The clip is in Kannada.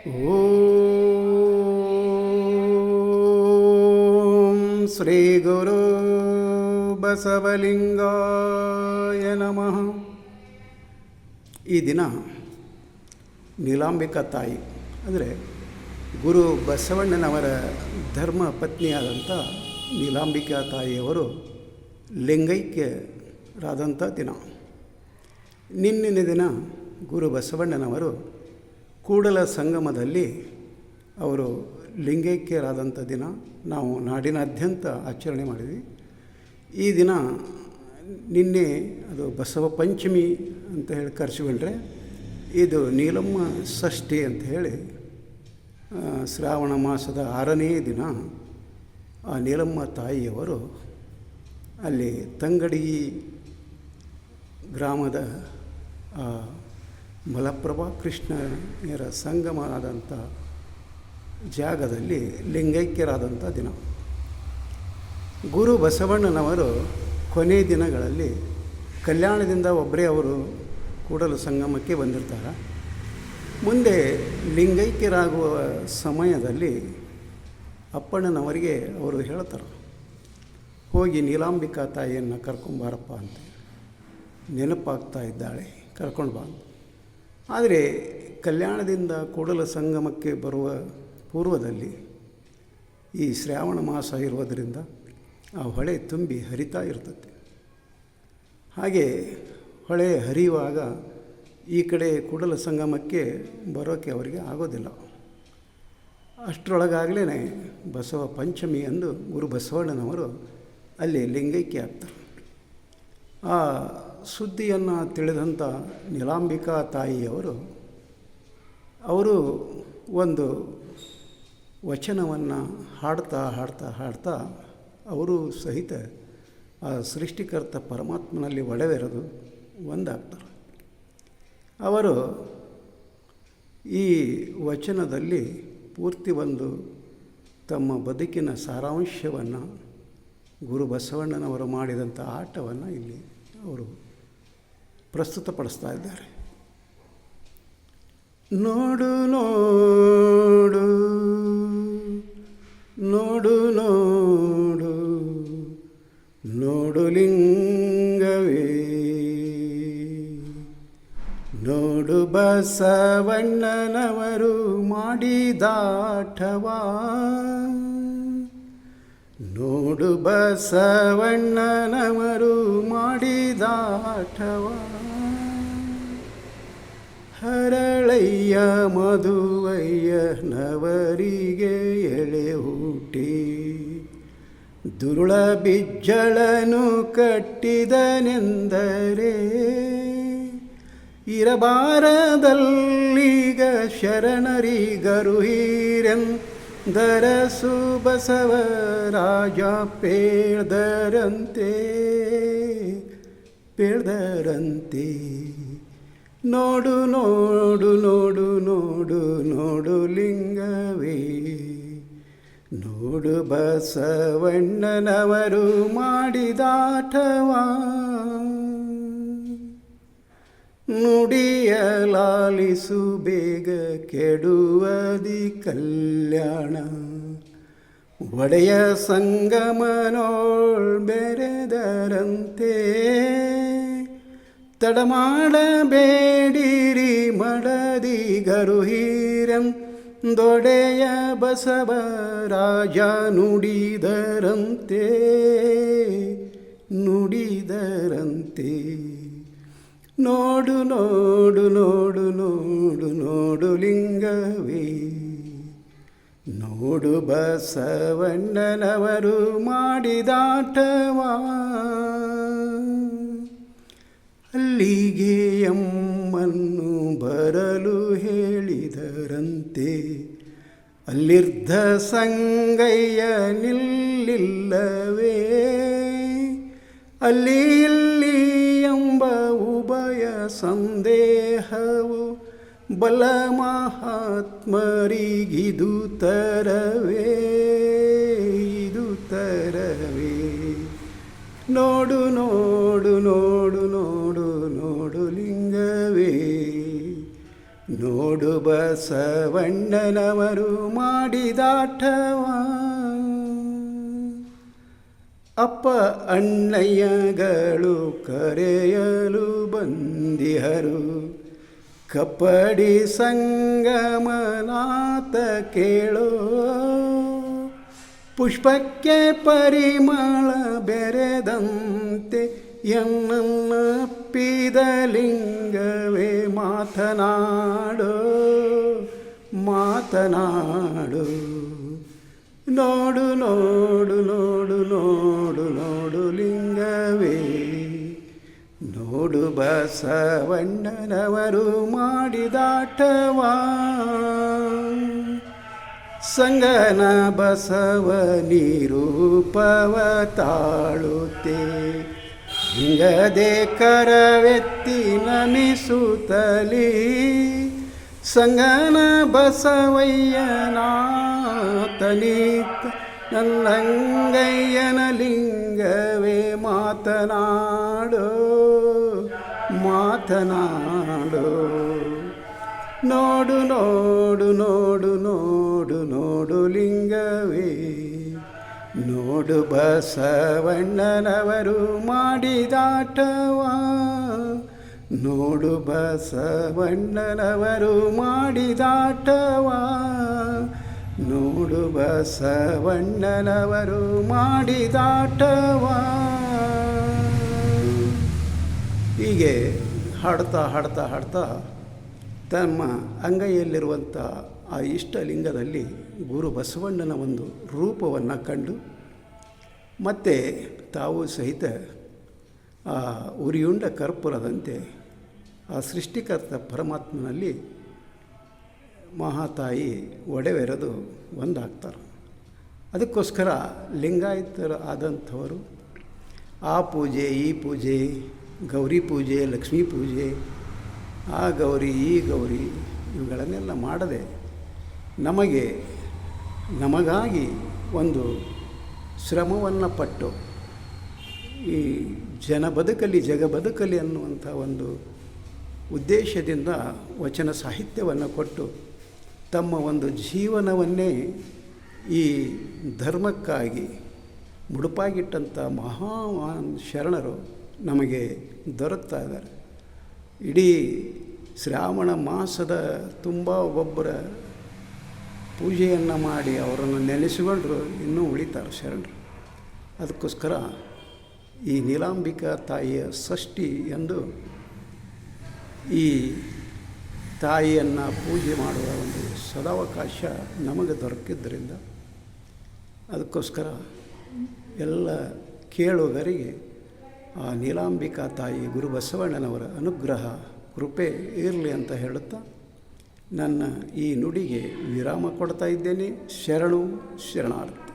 ಓಂ ಶ್ರೀ ಗುರು ಬಸವಲಿಂಗಾಯ ನಮಃ. ಈ ದಿನ ನೀಲಾಂಬಿಕಾ ತಾಯಿ ಅಂದರೆ ಗುರು ಬಸವಣ್ಣನವರ ಧರ್ಮ ಪತ್ನಿಯಾದಂಥ ನೀಲಾಂಬಿಕಾ ತಾಯಿಯವರು ಲಿಂಗೈಕ್ಯರಾದಂಥ ದಿನ. ನಿನ್ನಿನ ದಿನ ಗುರು ಬಸವಣ್ಣನವರು ಕೂಡಲ ಸಂಗಮದಲ್ಲಿ ಅವರು ಲಿಂಗೈಕ್ಯರಾದಂಥ ದಿನ ನಾವು ನಾಡಿನಾದ್ಯಂತ ಆಚರಣೆ ಮಾಡಿದ್ವಿ. ಈ ದಿನ ನಿನ್ನೆ ಅದು ಬಸವ ಪಂಚಮಿ ಅಂತ ಹೇಳಿ ಕರೆಸಿಕೊಂಡ್ರೆ, ಇದು ನೀಲಮ್ಮ ಷಷ್ಠಿ ಅಂತ ಹೇಳಿ ಶ್ರಾವಣ ಮಾಸದ 6ನೇ ದಿನ ಆ ನೀಲಮ್ಮ ತಾಯಿಯವರು ಅಲ್ಲಿ ತಂಗಡಗಿ ಗ್ರಾಮದ ಮಲಪ್ರಭಾ ಕೃಷ್ಣರ ಸಂಗಮ ಆದಂಥ ಜಾಗದಲ್ಲಿ ಲಿಂಗೈಕ್ಯರಾದಂಥ ದಿನ. ಗುರು ಬಸವಣ್ಣನವರು ಕೊನೆ ದಿನಗಳಲ್ಲಿ ಕಲ್ಯಾಣದಿಂದ ಒಬ್ಬರೇ ಅವರು ಕೂಡಲ ಸಂಗಮಕ್ಕೆ ಬಂದಿರ್ತಾರೆ. ಮುಂದೆ ಲಿಂಗೈಕ್ಯರಾಗುವ ಸಮಯದಲ್ಲಿ ಅಪ್ಪಣ್ಣನವರಿಗೆ ಅವರು ಹೇಳ್ತಾರೆ, ಹೋಗಿ ನೀಲಾಂಬಿಕಾ ತಾಯಿಯನ್ನು ಕರ್ಕೊಂಬಾರಪ್ಪ ಅಂತ. ನೆನಪಾಗ್ತಾ ಇದ್ದಾಳೆ, ಕರ್ಕೊಂಡು ಬಾ. ಆದರೆ ಕಲ್ಯಾಣದಿಂದ ಕೂಡಲ ಸಂಗಮಕ್ಕೆ ಬರುವ ಪೂರ್ವದಲ್ಲಿ ಈ ಶ್ರಾವಣ ಮಾಸ ಇರುವುದರಿಂದ ಆ ಹೊಳೆ ತುಂಬಿ ಹರಿತಾ ಇರ್ತದೆ. ಹಾಗೆ ಹೊಳೆ ಹರಿಯುವಾಗ ಈ ಕಡೆ ಕೂಡಲ ಸಂಗಮಕ್ಕೆ ಬರೋಕ್ಕೆ ಅವರಿಗೆ ಆಗೋದಿಲ್ಲ. ಅಷ್ಟರೊಳಗಾಗಲೇ ಬಸವ ಪಂಚಮಿ ಎಂದು ಗುರು ಬಸವಣ್ಣನವರು ಅಲ್ಲಿ ಲಿಂಗೈಕ್ಯ ಆಗ್ತಾರೆ. ಆ ಸುದ್ದಿಯನ್ನು ತಿಳಿದಂಥ ನೀಲಾಂಬಿಕಾ ತಾಯಿಯವರು ಒಂದು ವಚನವನ್ನು ಹಾಡ್ತಾ ಅವರು ಸಹಿತ ಆ ಸೃಷ್ಟಿಕರ್ತ ಪರಮಾತ್ಮನಲ್ಲಿ ಒಡವೆರೆದು ಒಂದಾಗ್ತಾರೆ. ಅವರು ಈ ವಚನದಲ್ಲಿ ಪೂರ್ತಿ ತಮ್ಮ ಬದುಕಿನ ಸಾರಾಂಶವನ್ನು, ಗುರು ಬಸವಣ್ಣನವರು ಮಾಡಿದಂಥ ಆಟವನ್ನು ಇಲ್ಲಿ ಅವರು ಪ್ರಸ್ತುತಪಡಿಸ್ತಾ ಇದ್ದಾರೆ. ನೋಡು ನೋಡು ನೋಡು ನೋಡು ನೋಡು ಲಿಂಗವೇ, ನೋಡು ಬಸವಣ್ಣನವರು ಮಾಡಿದಾಟವಾ, ನೋಡು ಬಸವಣ್ಣನವರು ಮಾಡಿದಾಟವ. ಹರಳಯ್ಯ ಮಧುವಯ್ಯನವರಿಗೆ ಎಳೆ ಹುಟ್ಟಿ ದುರುಳ ಬಿಜ್ಜಳನು ಕಟ್ಟಿದನೆಂದರೆ, ಇರಬಾರದಲ್ಲೀಗ ಶರಣರಿಗರು ಹೀರೆಂದರಸು ಬಸವರಾಜ ಪೇಳ್ದರಂತೆ. ನೋಡು ನೋಡು ನೋಡು ನೋಡು ನೋಡು ಲಿಂಗವೇ, ನೋಡು ಬಸವಣ್ಣನವರು ಮಾಡಿದಾಟವಾ. ನುಡಿಯಲಾಲಿಸು ಬೇಗ ಕೆಡುವದಿ ಕಲ್ಯಾಣ, ಒಡೆಯ ಸಂಗಮನೋಳ್ ಬೆರೆದರಂತೆ. ತಡಮಾಡಬೇಡಿರಿ ಮಡದಿಗರು ಹೀರೆಂದೊಡೆಯ ಬಸವರಾಜ ನುಡಿದರಂತೆ. ನೋಡು ನೋಡು ನೋಡು ನೋಡು ನೋಡು ಲಿಂಗವೇ, ನೋಡು ಬಸವಣ್ಣನವರು ಮಾಡಿದಾಟವಾ. ಅಲ್ಲಿಗೆ ಎಮ್ಮನ್ನು ಬರಲು ಹೇಳಿದರಂತೆ, ಅಲ್ಲಿರ್ಧ ಸಂಗಯ್ಯ ನಿಲ್ಲಿಲ್ಲವೇ. ಅಲ್ಲಿ ಇಲ್ಲಿ ಎಂಬ ಉಭಯ ಸಂದೇಹವು ಬಲ ಮಹಾತ್ಮರಿಗಿದು ತರವೇ. ನೋಡು ನೋಡು ನೋಡು ನೋಡು ನೋಡು ಲಿಂಗವೇ, ನೋಡು ಬಸವಣ್ಣನವರು ಮಾಡಿದಾಟವ, ಅಪ್ಪ ಅಣ್ಣಯ್ಯಗಳು ಕರೆಯಲು ಬಂದಿಹರು. ಕಪ್ಪಡಿ ಸಂಗಮನಾಥ ಕೇಳೋ, ಪುಷ್ಪಕ್ಕೆ ಪರಿಮಳ ಬೆರೆದಂತೆ ಎನ್ನಪ್ಪಿದ ಲಿಂಗವೇ ಮಾತನಾಡೋ ಮಾತನಾಡು. ನೋಡು ನೋಡು ನೋಡು ನೋಡು ನೋಡು ಲಿಂಗವೇ, ನೋಡು ಬಸವಣ್ಣನವರು ಮಾಡಿದಾಟವ. ಸಂಗನ ಬಸವ ನಿರೂಪವ ತಾಳುತ್ತೆ, ಹಿಂಗದೆ ಕರವೆತ್ತಿ ನಮಿಸುತ್ತಲೀ. ಸಂಗನ ಬಸವಯ್ಯನಾತನೀತ ನನ್ನಂಗಯ್ಯನ ಲಿಂಗವೇ ಮಾತನಾಡೋ ಮಾತನಾಡೋ. ನೋಡು ನೋಡು ನೋಡು ನೋಡು ನೋಡು ಲಿಂಗವೇ, ನೋಡು ಬಸವಣ್ಣನವರು ಮಾಡಿದಾಟವ. ನೋಡು ಬಸವಣ್ಣನವರು ಮಾಡಿದಾಟವ, ನೋಡು ಬಸವಣ್ಣನವರು ಮಾಡಿದಾಟವ. ಹೀಗೆ ಹಾಡ್ತಾ ಹಾಡ್ತಾ ಹಾಡ್ತಾ ತಮ್ಮ ಅಂಗೈಯಲ್ಲಿರುವಂಥ ಆ ಇಷ್ಟಲಿಂಗದಲ್ಲಿ ಗುರು ಬಸವಣ್ಣನ ಒಂದು ರೂಪವನ್ನು ಕಂಡು ಮತ್ತು ತಾವು ಸಹಿತ ಆ ಉರಿಯುಂಡ ಕರ್ಪೂರದಂತೆ ಆ ಸೃಷ್ಟಿಕರ್ತ ಪರಮಾತ್ಮನಲ್ಲಿ ಮಹಾತಾಯಿ ಒಡೆವೆರೆದು ಒಂದಾಗ್ತಾರೆ. ಅದಕ್ಕೋಸ್ಕರ ಲಿಂಗಾಯತರು ಆದಂಥವರು ಆ ಪೂಜೆ ಈ ಪೂಜೆ, ಗೌರಿ ಪೂಜೆ, ಲಕ್ಷ್ಮೀ ಪೂಜೆ, ಆ ಗೌರಿ ಈ ಗೌರಿ ಇವುಗಳನ್ನೆಲ್ಲ ಮಾಡದೆ ನಮಗಾಗಿ ಒಂದು ಶ್ರಮವನ್ನು ಪಟ್ಟು ಈ ಜನ ಬದುಕಲಿ ಜಗ ಬದುಕಲಿ ಅನ್ನುವಂಥ ಒಂದು ಉದ್ದೇಶದಿಂದ ವಚನ ಸಾಹಿತ್ಯವನ್ನು ಕೊಟ್ಟು ತಮ್ಮ ಒಂದು ಜೀವನವನ್ನೇ ಈ ಧರ್ಮಕ್ಕಾಗಿ ಮುಡುಪಾಗಿಟ್ಟಂಥ ಮಹಾನ್ ಶರಣರು ನಮಗೆ ದೊರಕ್ತಾ ಇದ್ದಾರೆ. ಇಡೀ ಶ್ರಾವಣ ಮಾಸದ ತುಂಬ ಒಬ್ಬೊಬ್ಬರ ಪೂಜೆಯನ್ನು ಮಾಡಿ ಅವರನ್ನು ನೆನೆಸಿಕೊಂಡ್ರು ಇನ್ನೂ ಉಳಿತಾರೆ ಶರಣರು. ಅದಕ್ಕೋಸ್ಕರ ಈ ನೀಲಾಂಬಿಕಾ ತಾಯಿಯ ಷಷ್ಠಿ ಎಂದು ಈ ತಾಯಿಯನ್ನು ಪೂಜೆ ಮಾಡುವ ಒಂದು ಸದಾವಕಾಶ ನಮಗೆ ದೊರಕಿದ್ದರಿಂದ ಅದಕ್ಕೋಸ್ಕರ ಎಲ್ಲ ಕೇಳುಗರಿಗೆ ಆ ನೀಲಾಂಬಿಕಾ ತಾಯಿ ಗುರು ಬಸವಣ್ಣನವರ ಅನುಗ್ರಹ ಕೃಪೆ ಇರಲಿ ಅಂತ ಹೇಳುತ್ತಾ ನನ್ನ ಈ ನುಡಿಗೆ ವಿರಾಮ ಕೊಡ್ತಾ ಇದ್ದೇನೆ. ಶರಣು ಶರಣಾರ್ಥಿ.